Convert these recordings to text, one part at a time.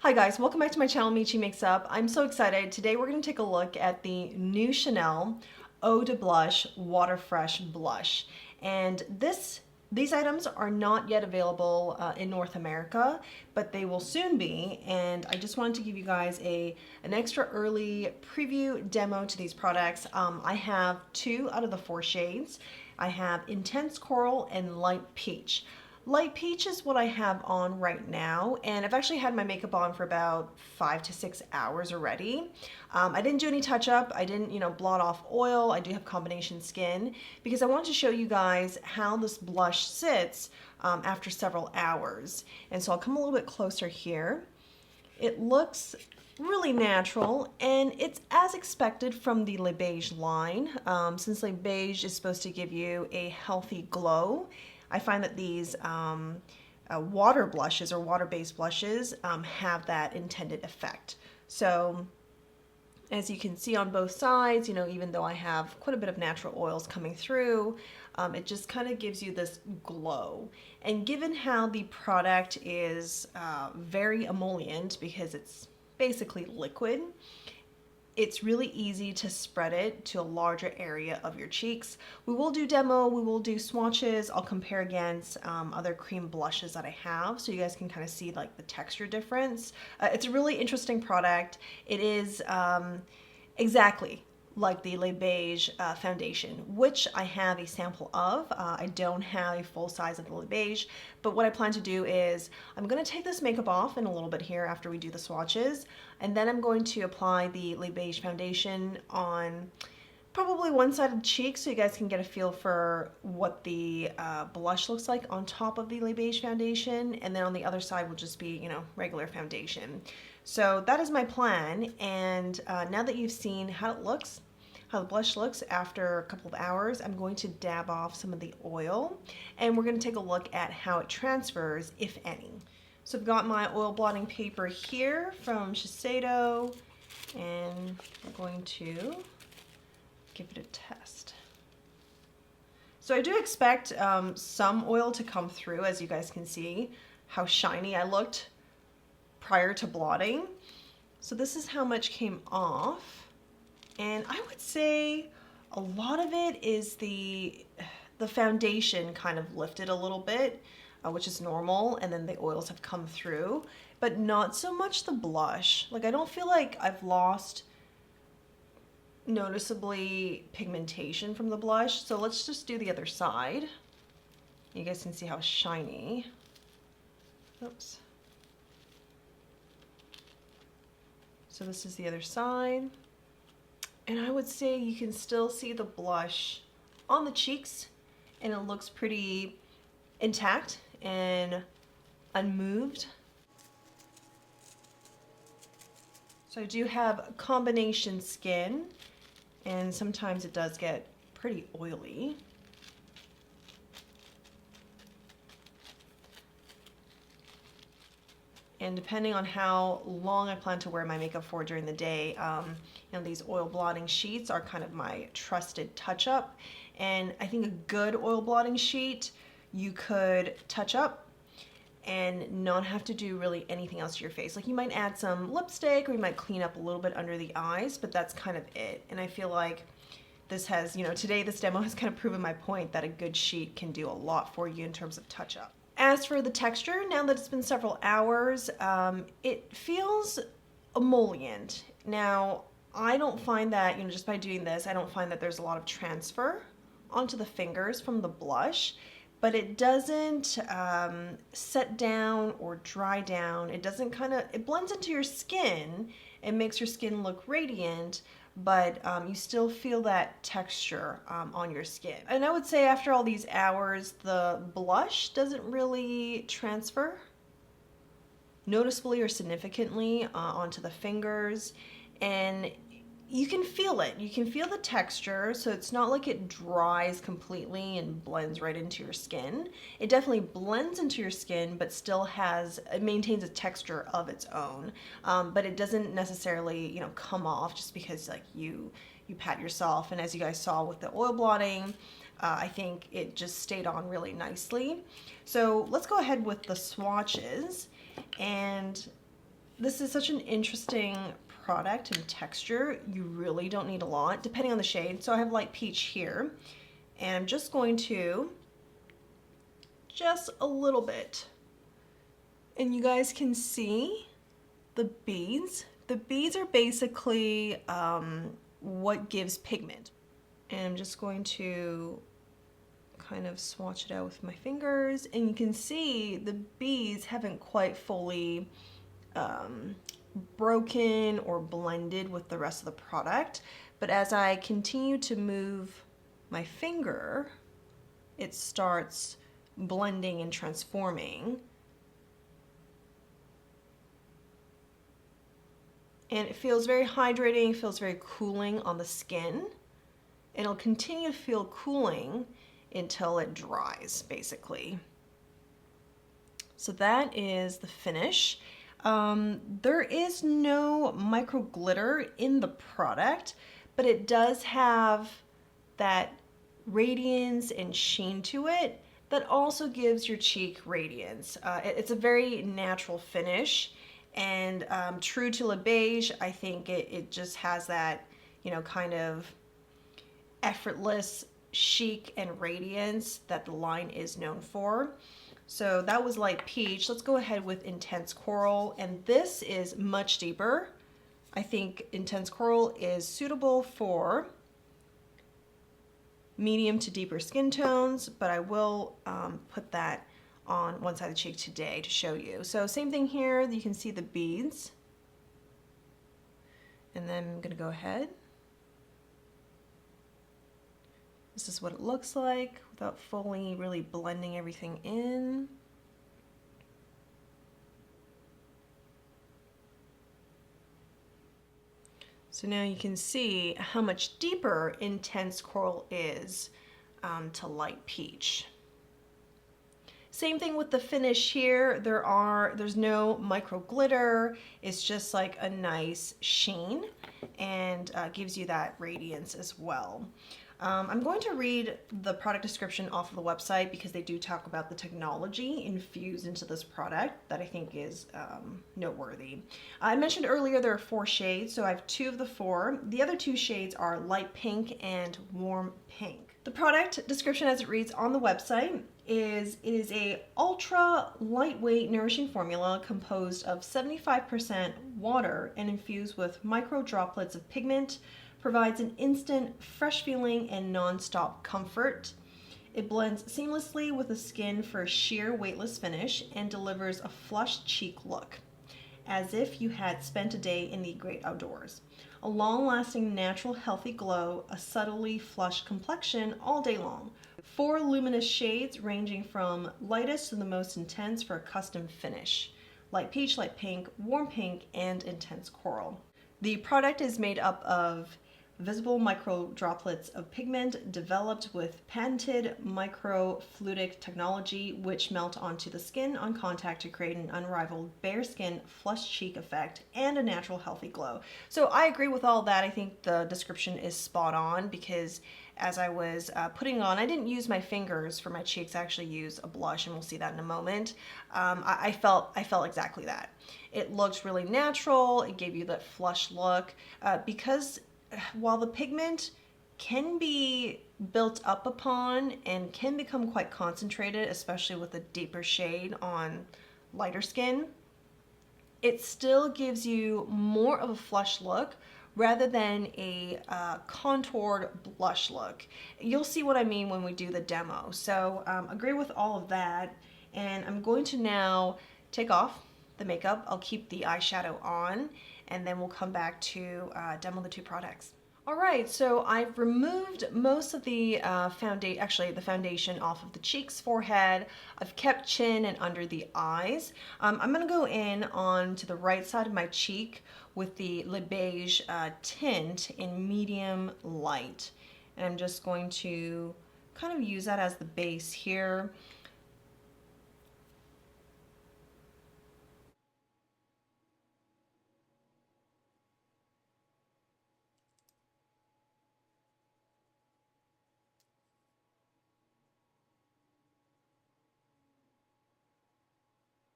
Hi guys, welcome back to my channel, Michi Makes Up. I'm so excited. Today we're going to take a look at the new Chanel Eau de Blush Water-Fresh Blush. And these items are not yet available in North America, but they will soon be. And I just wanted to give you guys an extra early preview demo to these products. I have 2 out of the 4 shades. I have Intense Coral and Light Peach. Light peach is what I have on right now, and I've actually had my makeup on for about 5 to 6 hours already. I didn't do any touch-up. I didn't, blot off oil. I do have combination skin because I want to show you guys how this blush sits after several hours. And so I'll come a little bit closer here. It looks really natural, and it's as expected from the Les Beiges line. Since Les Beiges is supposed to give you a healthy glow, I find that these water blushes or water-based blushes have that intended effect. So as you can see on both sides, even though I have quite a bit of natural oils coming through, it just kind of gives you this glow. And given how the product is very emollient because it's basically liquid, it's really easy to spread it to a larger area of your cheeks. We will do demo, we will do swatches. I'll compare against other cream blushes that I have so you guys can kind of see like the texture difference. It's a really interesting product. It is exactly like the Les Beiges foundation, which I have a sample of. I don't have a full size of the Les Beiges, but what I plan to do is I'm going to take this makeup off in a little bit here after we do the swatches, and then I'm going to apply the Les Beiges foundation on probably one side of the cheek so you guys can get a feel for what the blush looks like on top of the Les Beiges foundation, and then on the other side will just be, regular foundation. So that is my plan, and now that you've seen how it looks, how the blush looks after a couple of hours, I'm going to dab off some of the oil, and we're going to take a look at how it transfers, if any. So I've got my oil blotting paper here from Shiseido, and we're going to give it a test. So I do expect some oil to come through, as you guys can see how shiny I looked prior to blotting. So this is how much came off, and I would say a lot of it is the foundation kind of lifted a little bit, which is normal, and then the oils have come through, but not so much the blush. Like, I don't feel like I've lost noticeably pigmentation from the blush. So let's just do the other side. You guys can see how shiny. Oops. So this is the other side, and I would say you can still see the blush on the cheeks, and it looks pretty intact and unmoved. So I do have combination skin, and sometimes it does get pretty oily. And depending on how long I plan to wear my makeup for during the day, these oil blotting sheets are kind of my trusted touch-up. And I think a good oil blotting sheet, you could touch up and not have to do really anything else to your face. Like, you might add some lipstick, or you might clean up a little bit under the eyes, but that's kind of it. And I feel like this has, today this demo has kind of proven my point that a good sheet can do a lot for you in terms of touch-up. As for the texture, now that it's been several hours, it feels emollient. Now, I don't find that, just by doing this, I don't find that there's a lot of transfer onto the fingers from the blush, but it doesn't set down or dry down. It doesn't it blends into your skin. It makes your skin look radiant, but you still feel that texture on your skin. And I would say after all these hours, the blush doesn't really transfer noticeably or significantly onto the fingers, and you can feel it. You can feel the texture, so it's not like it dries completely and blends right into your skin. It definitely blends into your skin, but still it maintains a texture of its own. But it doesn't necessarily, come off just because like you pat yourself. And as you guys saw with the oil blotting, I think it just stayed on really nicely. So let's go ahead with the swatches, and This is such an interesting product and texture. You really don't need a lot, depending on the shade. So I have light peach here, and I'm just going to, just a little bit. And you guys can see the beads. The beads are basically what gives pigment. And I'm just going to kind of swatch it out with my fingers, and you can see the beads haven't quite fully broken or blended with the rest of the product. But as I continue to move my finger, it starts blending and transforming. And it feels very hydrating, feels very cooling on the skin. It'll continue to feel cooling until it dries, basically. So that is the finish. There is no micro glitter in the product, but it does have that radiance and sheen to it that also gives your cheek radiance. It's a very natural finish, and true to Les Beiges, I think it just has that, you know, kind of effortless chic and radiance that the line is known for. So that was light peach. Let's go ahead with intense coral, and this is much deeper. I think intense coral is suitable for medium to deeper skin tones, but I will put that on one side of the cheek today to show you. So same thing here, you can see the beads. And then I'm gonna go ahead. This is what it looks like without fully really blending everything in. So now you can see how much deeper intense coral is to light peach. Same thing with the finish here. There's no micro glitter. It's just like a nice sheen, and gives you that radiance as well. I'm going to read the product description off of the website because they do talk about the technology infused into this product that I think is noteworthy. I mentioned earlier there are 4 shades, so I have 2 of the 4. The other 2 shades are light pink and warm pink. The product description as it reads on the website is it is a ultra lightweight nourishing formula composed of 75% water and infused with micro droplets of pigment, provides an instant fresh feeling and non-stop comfort. It blends seamlessly with the skin for a sheer weightless finish and delivers a flushed cheek look, as if you had spent a day in the great outdoors. A long-lasting, natural, healthy glow, a subtly flushed complexion all day long. 4 luminous shades ranging from lightest to the most intense for a custom finish. Light peach, light pink, warm pink, and intense coral. The product is made up of visible micro droplets of pigment developed with patented microfluidic technology, which melt onto the skin on contact to create an unrivaled bare skin, flushed cheek effect, and a natural healthy glow. So I agree with all that. I think the description is spot on because as I was putting on, I didn't use my fingers for my cheeks. I actually used a blush, and we'll see that in a moment. I felt exactly that. It looked really natural. It gave you that flush look because while the pigment can be built up upon and can become quite concentrated, especially with a deeper shade on lighter skin, it still gives you more of a flush look rather than a contoured blush look. You'll see what I mean when we do the demo. So agree with all of that, and I'm going to now take off the makeup. I'll keep the eyeshadow on, and then we'll come back to demo the 2 products. All right, so I've removed most of the foundation off of the cheeks, forehead. I've kept chin and under the eyes. I'm gonna go in on to the right side of my cheek with the Les Beiges tint in medium light. And I'm just going to kind of use that as the base here.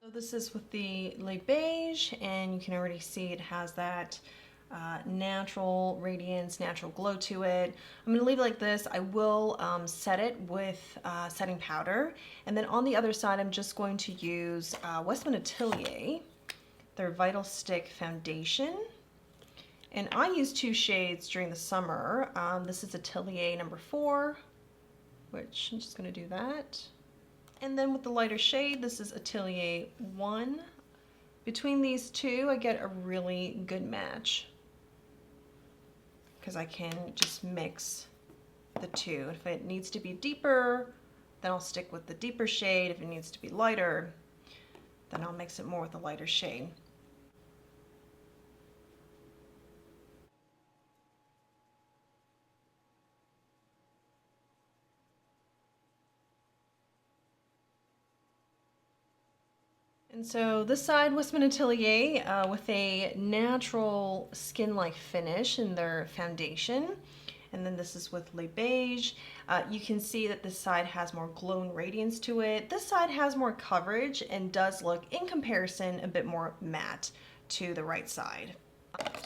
So this is with the Les Beiges, and you can already see it has that natural radiance, natural glow to it. I'm gonna leave it like this. I will set it with setting powder. And then on the other side, I'm just going to use Westman Atelier, their Vital Stick Foundation. And I use 2 shades during the summer. This is Atelier number 4, which I'm just gonna do that. And then with the lighter shade, this is Atelier 1. Between these two, I get a really good match because I can just mix the two. If it needs to be deeper, then I'll stick with the deeper shade. If it needs to be lighter, then I'll mix it more with the lighter shade. And so this side, Westman Atelier with a natural skin-like finish in their foundation. And then this is with Les Beiges. You can see that this side has more glow and radiance to it. This side has more coverage and does look, in comparison, a bit more matte to the right side.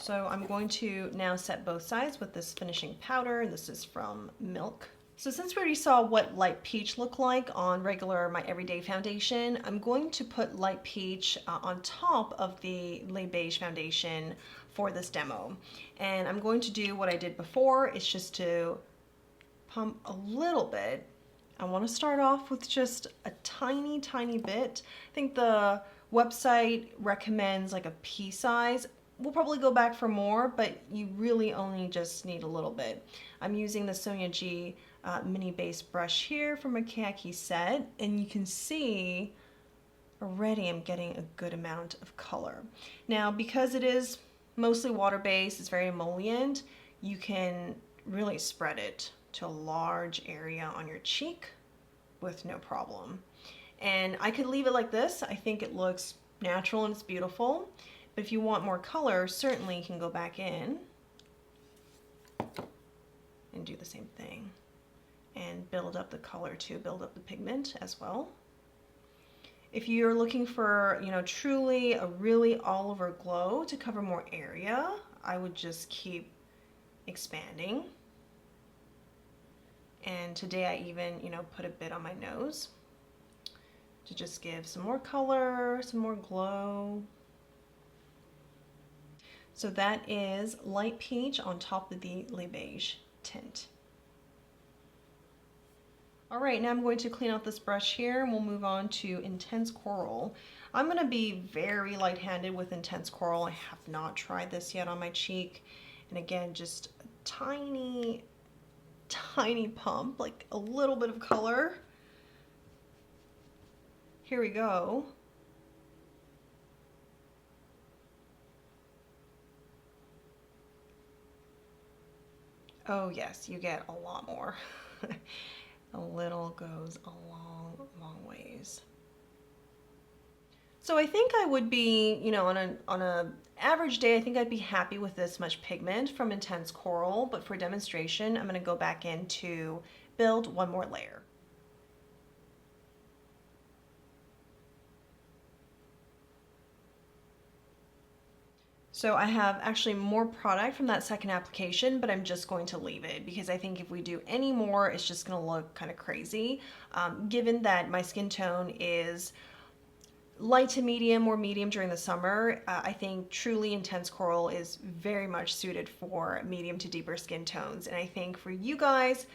So I'm going to now set both sides with this finishing powder. This is from Milk. So since we already saw what Light Peach looked like on regular My Everyday foundation, I'm going to put Light Peach on top of the Les Beiges foundation for this demo. And I'm going to do what I did before. It's just to pump a little bit. I want to start off with just a tiny, tiny bit. I think the website recommends like a pea size. We'll probably go back for more, but you really only just need a little bit. I'm using the Sonia G mini base brush here from a khaki set, and you can see already I'm getting a good amount of color. Now, because it is mostly water-based, it's very emollient, you can really spread it to a large area on your cheek with no problem. And I could leave it like this. I think it looks natural and it's beautiful. But if you want more color, certainly you can go back in and do the same thing and build up the color too, build up the pigment as well. If you're looking for, you know, truly a really all over glow to cover more area, I would just keep expanding. And today I even, you know, put a bit on my nose to just give some more color, some more glow. So that is Light Peach on top of the Les Beiges tint. All right, now I'm going to clean out this brush here and we'll move on to Intense Coral. I'm gonna be very light-handed with Intense Coral. I have not tried this yet on my cheek. And again, just a tiny, tiny pump, like a little bit of color. Here we go. Oh yes, you get a lot more. A little goes a long, long ways. So I think I would be, you know, on a average day, I think I'd be happy with this much pigment from Intense Coral, but for demonstration, I'm gonna go back in to build one more layer. So I have actually more product from that second application, but I'm just going to leave it because I think if we do any more, it's just gonna look kind of crazy. Given that my skin tone is light to medium or medium during the summer, I think truly Intense Coral is very much suited for medium to deeper skin tones. And I think for you guys,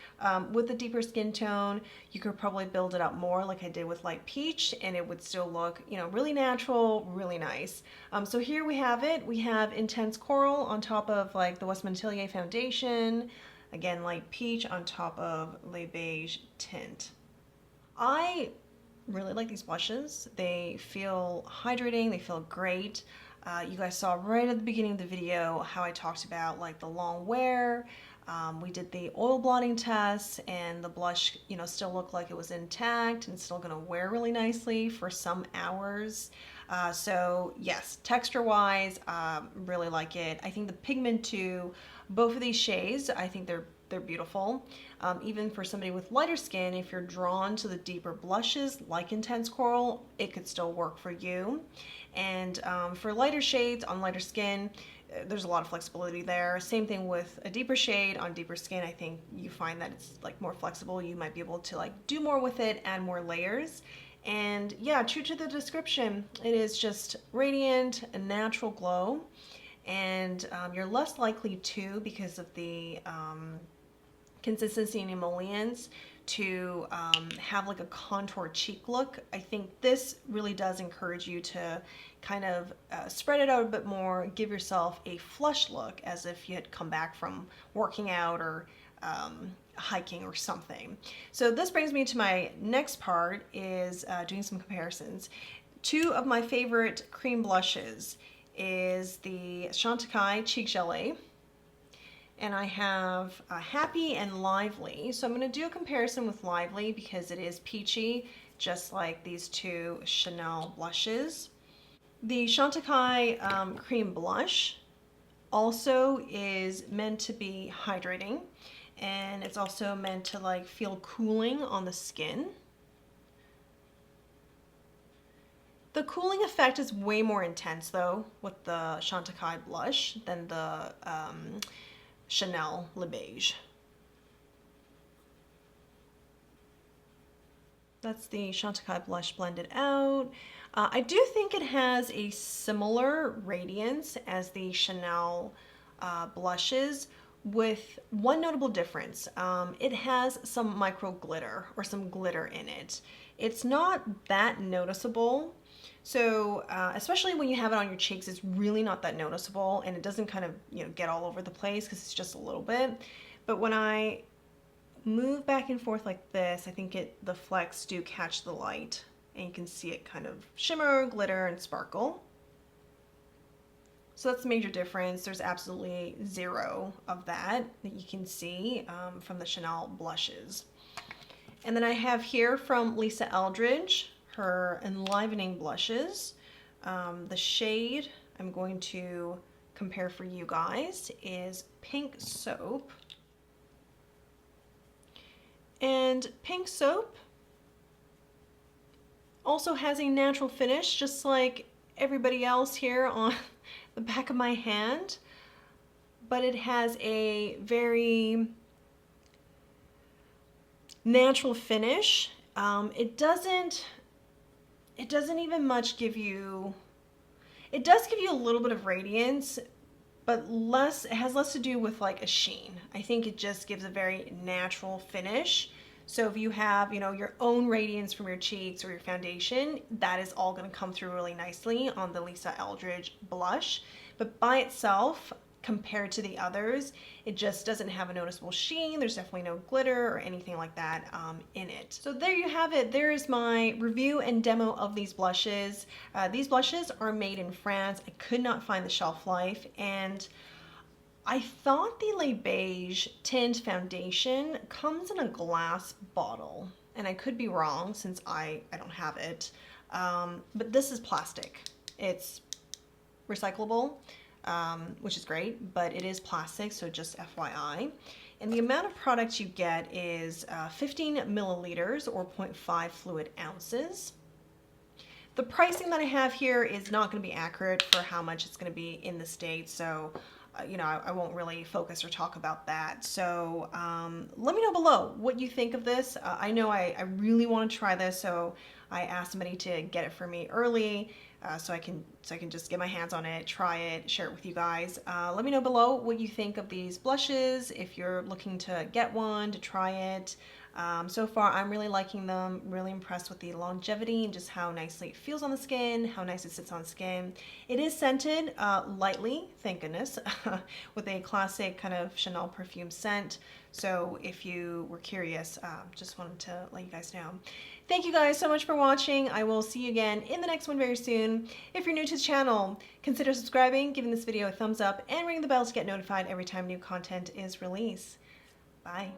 with a deeper skin tone, you could probably build it up more like I did with Light Peach, and it would still look, you know, really natural, really nice. So here we have it. We have Intense Coral on top of like the Westman Atelier foundation. Again, Light Peach on top of Les Beiges tint. I really like these blushes. They feel hydrating, they feel great. You guys saw right at the beginning of the video how I talked about like the long wear. We did the oil blotting test and the blush, you know, still looked like it was intact and still gonna wear really nicely for some hours. So yes, texture wise, really like it. I think the pigment to both of these shades, I think they're they're beautiful. Even for somebody with lighter skin, if you're drawn to the deeper blushes like Intense Coral, it could still work for you. And for lighter shades on lighter skin, there's a lot of flexibility there. Same thing with a deeper shade on deeper skin. I think you find that it's like more flexible. You might be able to like do more with it, add more layers. And yeah, true to the description, it is just radiant, a natural glow. And you're less likely to, because of the consistency and emollients, to have like a contour cheek look. I think this really does encourage you to kind of spread it out a bit more, give yourself a flush look as if you had come back from working out or hiking or something. So this brings me to my next part, is doing some comparisons. Two of my favorite cream blushes is the Chantecaille Cheek Gelée, and I have Happy and Lively. So I'm going to do a comparison with Lively because it is peachy, just like these two Chanel blushes. The Chantecaille cream blush also is meant to be hydrating, and it's also meant to like feel cooling on the skin. The cooling effect is way more intense though with the Chantecaille blush than the Chanel Les Beiges. That's the Chantecaille blush blended out. I do think it has a similar radiance as the Chanel blushes, with one notable difference. It has some micro glitter, or some glitter in it. It's not that noticeable. So especially when you have it on your cheeks, it's really not that noticeable, and it doesn't kind of, you know, get all over the place because it's just a little bit. But when I move back and forth like this, I think the flecks do catch the light, and you can see it kind of shimmer, glitter, and sparkle. So that's the major difference. There's absolutely zero of that you can see from the Chanel blushes. And then I have here from Lisa Eldridge, her enlivening blushes. The shade I'm going to compare for you guys is Pink Soap. And Pink Soap also has a natural finish, just like everybody else here on the back of my hand, but it has a very natural finish. It doesn't even much give you, it does give you a little bit of radiance, but less, it has less to do with like a sheen. I think it just gives a very natural finish. So if you have, you know, your own radiance from your cheeks or your foundation, that is all going to come through really nicely on the Lisa Eldridge blush. But by itself, compared to the others, it just doesn't have a noticeable sheen. There's definitely no glitter or anything like that in it. So there you have it. There is my review and demo of these blushes. These blushes are made in France. I could not find the shelf life, and I thought the Les Beiges Tint foundation comes in a glass bottle, and I could be wrong since I don't have it, but this is plastic. It's recyclable, which is great, but it is plastic, so just FYI. And the amount of product you get is 15 milliliters or 0.5 fluid ounces. The pricing that I have here is not going to be accurate for how much it's going to be in the States, so you know, I won't really focus or talk about that. So let me know below what you think of this. I know I really want to try this, so I asked somebody to get it for me early, so I can just get my hands on it, try it, share it with you guys. Let me know below what you think of these blushes, if you're looking to get one, to try it. So far, I'm really liking them, really impressed with the longevity and just how nicely it feels on the skin, how nice it sits on skin. It is scented lightly, thank goodness, with a classic kind of Chanel perfume scent. So if you were curious, just wanted to let you guys know. Thank you guys so much for watching. I will see you again in the next one very soon. If you're new to the channel, consider subscribing, giving this video a thumbs up, and ringing the bell to get notified every time new content is released. Bye.